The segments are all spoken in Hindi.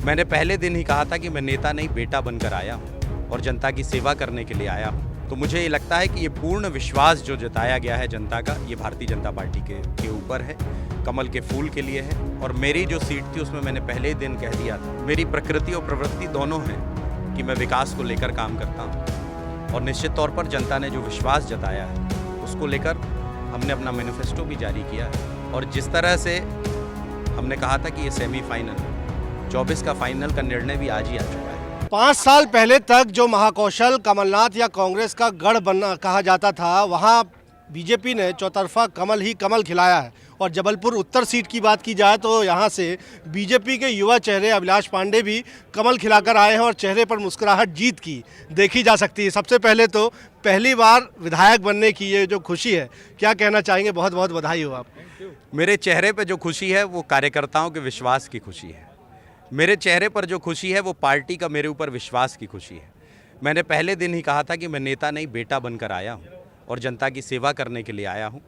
मैंने पहले दिन ही कहा था कि मैं नेता नहीं बेटा बनकर आया हूँ और जनता की सेवा करने के लिए आया हूँ। तो मुझे ये लगता है कि ये पूर्ण विश्वास जो जताया गया है जनता का, ये भारतीय जनता पार्टी के ऊपर है, कमल के फूल के लिए है। और मेरी जो सीट थी उसमें मैंने पहले ही दिन कह दिया था, मेरी प्रकृति और प्रवृत्ति दोनों हैं कि मैं विकास को लेकर काम करता हूँ। और निश्चित तौर पर जनता ने जो विश्वास जताया है उसको लेकर हमने अपना मैनिफेस्टो भी जारी किया है। और जिस तरह से हमने कहा था कि ये सेमीफाइनल 24 का फाइनल का निर्णय भी आज ही आ चुका है। 5 साल पहले तक जो महाकौशल कमलनाथ या कांग्रेस का गढ़ बनना कहा जाता था, वहाँ बीजेपी ने चौतरफा कमल ही कमल खिलाया है। और जबलपुर उत्तर सीट की बात की जाए तो यहाँ से बीजेपी के युवा चेहरे अभिलाष पांडे भी कमल खिलाकर आए हैं और चेहरे पर मुस्कुराहट जीत की देखी जा सकती है। सबसे पहले तो पहली बार विधायक बनने की ये जो खुशी है, क्या कहना चाहेंगे? बहुत बहुत बधाई हो आपको। मेरे चेहरे पर जो खुशी है वो कार्यकर्ताओं के विश्वास की खुशी है। मेरे चेहरे पर जो खुशी है वो पार्टी का मेरे ऊपर विश्वास की खुशी है। मैंने पहले दिन ही कहा था कि मैं नेता नहीं बेटा बनकर आया हूँ और जनता की सेवा करने के लिए आया हूँ।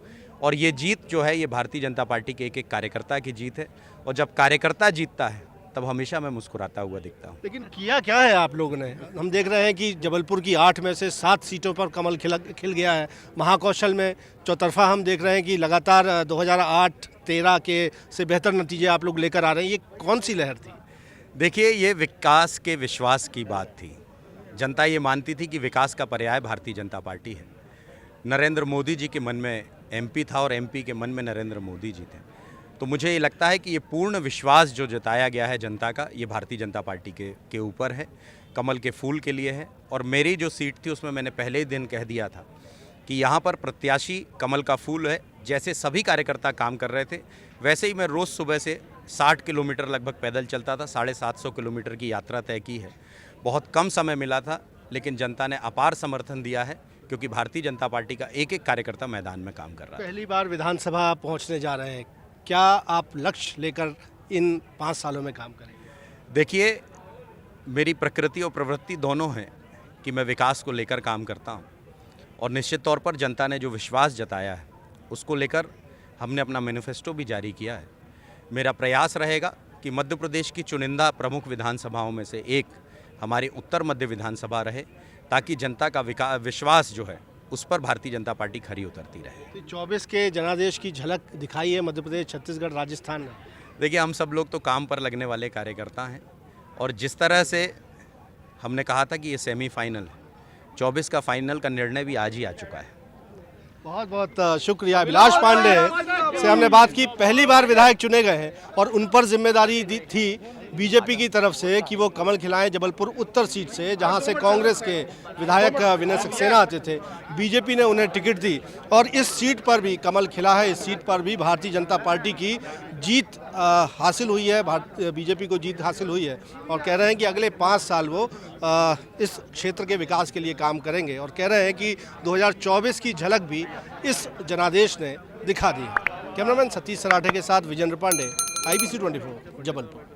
और ये जीत जो है ये भारतीय जनता पार्टी के एक एक कार्यकर्ता की जीत है। और जब कार्यकर्ता जीतता है तब हमेशा मैं मुस्कुराता हुआ दिखता हूँ। लेकिन किया क्या है आप लोगों ने? हम देख रहे हैं कि जबलपुर की 8 में से 7 सीटों पर कमल खिल गया है। महाकौशल में चौतरफा हम देख रहे हैं कि लगातार 2008-13 के से बेहतर नतीजे आप लोग लेकर आ रहे हैं। ये कौन सी लहर थी? देखिए, ये विकास के विश्वास की बात थी। जनता ये मानती थी कि विकास का पर्याय भारतीय जनता पार्टी है। नरेंद्र मोदी जी के मन में एमपी था और एमपी के मन में नरेंद्र मोदी जी थे। तो मुझे ये लगता है कि ये पूर्ण विश्वास जो जताया गया है जनता का, ये भारतीय जनता पार्टी के ऊपर है, कमल के फूल के लिए है। और मेरी जो सीट थी उसमें मैंने पहले ही दिन कह दिया था कि यहाँ पर प्रत्याशी कमल का फूल है। जैसे सभी कार्यकर्ता काम कर रहे थे वैसे ही मैं रोज़ सुबह से 60 किलोमीटर लगभग पैदल चलता था। 750 किलोमीटर की यात्रा तय की है। बहुत कम समय मिला था लेकिन जनता ने अपार समर्थन दिया है क्योंकि भारतीय जनता पार्टी का एक एक कार्यकर्ता मैदान में काम कर रहा है। पहली बार विधानसभा पहुंचने जा रहे हैं, क्या आप लक्ष्य लेकर इन 5 सालों में काम करेंगे? देखिए, मेरी प्रकृति और प्रवृत्ति दोनों हैं कि मैं विकास को लेकर काम करता हूँ। और निश्चित तौर पर जनता ने जो विश्वास जताया है उसको लेकर हमने अपना मैनिफेस्टो भी जारी किया है। मेरा प्रयास रहेगा कि मध्य प्रदेश की चुनिंदा प्रमुख विधानसभाओं में से एक हमारी उत्तर मध्य विधानसभा रहे, ताकि जनता का विश्वास जो है उस पर भारतीय जनता पार्टी खरी उतरती रहे। 24 के जनादेश की झलक दिखाई है मध्य प्रदेश, छत्तीसगढ़, राजस्थान में। देखिए, हम सब लोग तो काम पर लगने वाले कार्यकर्ता हैं और जिस तरह से हमने कहा था कि ये सेमीफाइनल है, 24 का फाइनल का निर्णय भी आज ही आ चुका है। बहुत बहुत शुक्रिया। अभिलाष पांडे से हमने बात की, पहली बार विधायक चुने गए हैं और उन पर जिम्मेदारी थी बीजेपी की तरफ से कि वो कमल खिलाएं जबलपुर उत्तर सीट से, जहां से कांग्रेस के विधायक विनय सक्सेना आते थे। बीजेपी ने उन्हें टिकट दी और इस सीट पर भी कमल खिला है। इस सीट पर भी भारतीय जनता पार्टी की जीत हासिल हुई है, बीजेपी को जीत हासिल हुई है। और कह रहे हैं कि अगले 5 साल वो इस क्षेत्र के विकास के लिए काम करेंगे। और कह रहे हैं कि 2024 की झलक भी इस जनादेश ने दिखा दी है। कैमरामैन सतीश सराठे के साथ विजेंद्र पांडे, IBC 24 जबलपुर।